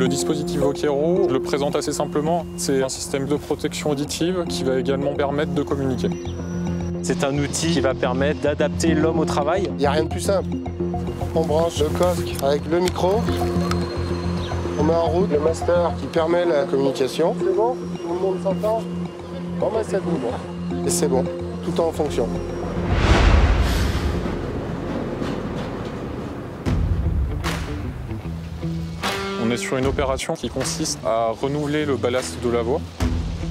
Le dispositif Vokero, je le présente assez simplement. C'est un système de protection auditive qui va également permettre de communiquer. C'est un outil qui va permettre d'adapter l'homme au travail. Il n'y a rien de plus simple. On branche le casque avec le micro. On met en route le master qui permet la communication. C'est bon? Tout le monde s'entend? Bon, ben c'est bon. Et c'est bon, tout en fonction. On est sur une opération qui consiste à renouveler le ballast de la voie.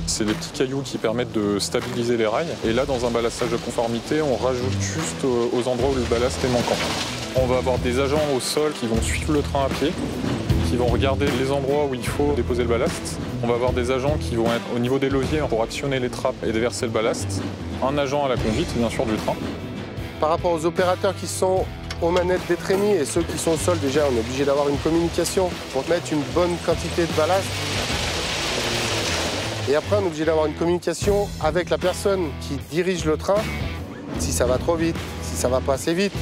C'est des petits cailloux qui permettent de stabiliser les rails. Et là, dans un ballastage de conformité, on rajoute juste aux endroits où le ballast est manquant. On va avoir des agents au sol qui vont suivre le train à pied, qui vont regarder les endroits où il faut déposer le ballast. On va avoir des agents qui vont être au niveau des leviers pour actionner les trappes et déverser le ballast. Un agent à la conduite, bien sûr, du train. Par rapport aux opérateurs qui sont aux manettes des trémies et ceux qui sont au sol, déjà, on est obligé d'avoir une communication pour mettre une bonne quantité de ballast. Et après, on est obligé d'avoir une communication avec la personne qui dirige le train, si ça va trop vite, si ça va pas assez vite.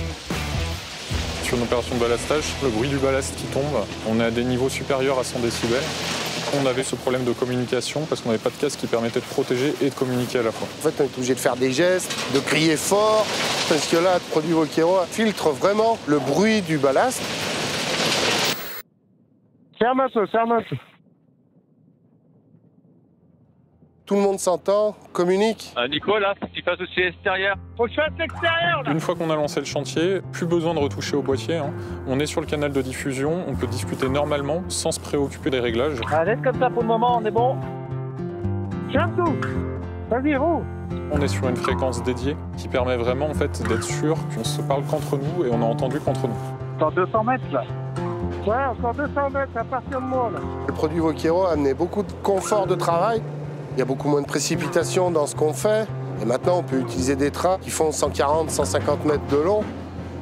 Sur une opération de ballastage, le bruit du ballast qui tombe, on est à des niveaux supérieurs à 100 décibels. On avait ce problème de communication parce qu'on n'avait pas de casque qui permettait de protéger et de communiquer à la fois. En fait, on est obligé de faire des gestes, de crier fort, parce que là, le produit Vokero filtre vraiment le bruit du ballast. Ferme un peu, ferme un peu. Tout le monde s'entend, communique. Nico, là, faut que tu fasses aussi l'extérieur. Faut que je fasse l'extérieur, là. Une fois qu'on a lancé le chantier, plus besoin de retoucher au boîtier. On est sur le canal de diffusion, on peut discuter normalement sans se préoccuper des réglages. Reste comme ça pour le moment, on est bon. Ferme tout. Vas-y, roule. On est sur une fréquence dédiée qui permet vraiment en fait, d'être sûr qu'on se parle qu'entre nous et on a entendu qu'entre nous. Dans 200 mètres, là. Ouais, encore 200 mètres à partir de moi, là. Le produit Vokero a amené beaucoup de confort de travail. Il y a beaucoup moins de précipitations dans ce qu'on fait. Et maintenant, on peut utiliser des trains qui font 140, 150 mètres de long.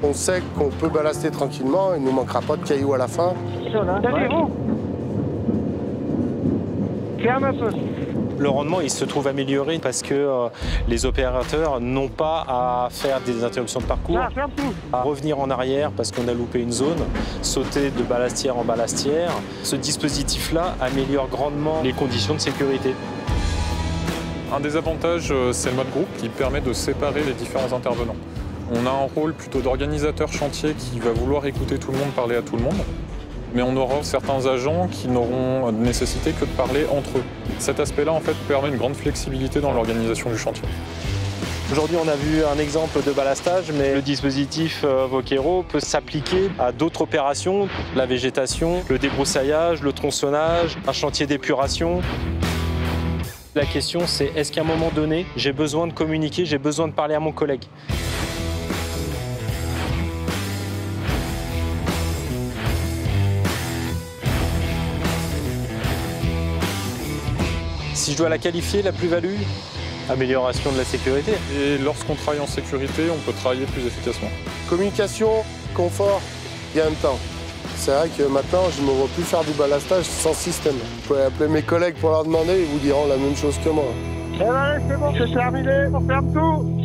On sait qu'on peut ballaster tranquillement, il ne nous manquera pas de cailloux à la fin. Allez-vous. Ferme un peu. Le rendement, il se trouve amélioré parce que les opérateurs n'ont pas à faire des interruptions de parcours, à revenir en arrière parce qu'on a loupé une zone, sauter de ballastière en ballastière. Ce dispositif-là améliore grandement les conditions de sécurité. Un des avantages, c'est le mode groupe qui permet de séparer les différents intervenants. On a un rôle plutôt d'organisateur chantier qui va vouloir écouter tout le monde, parler à tout le monde. Mais on aura certains agents qui n'auront nécessité que de parler entre eux. Cet aspect-là, en fait, permet une grande flexibilité dans l'organisation du chantier. Aujourd'hui, on a vu un exemple de ballastage, mais le dispositif Vokero peut s'appliquer à d'autres opérations, la végétation, le débroussaillage, le tronçonnage, un chantier d'épuration. La question, c'est est-ce qu'à un moment donné, j'ai besoin de communiquer, j'ai besoin de parler à mon collègue? Si je dois la qualifier, la plus-value, amélioration de la sécurité. Et lorsqu'on travaille en sécurité, on peut travailler plus efficacement. Communication, confort, gain de temps. C'est vrai que maintenant, je ne me vois plus faire du ballastage sans système. Vous pouvez appeler mes collègues pour leur demander, ils vous diront la même chose que moi. Eh ben, c'est bon, c'est terminé, on ferme tout.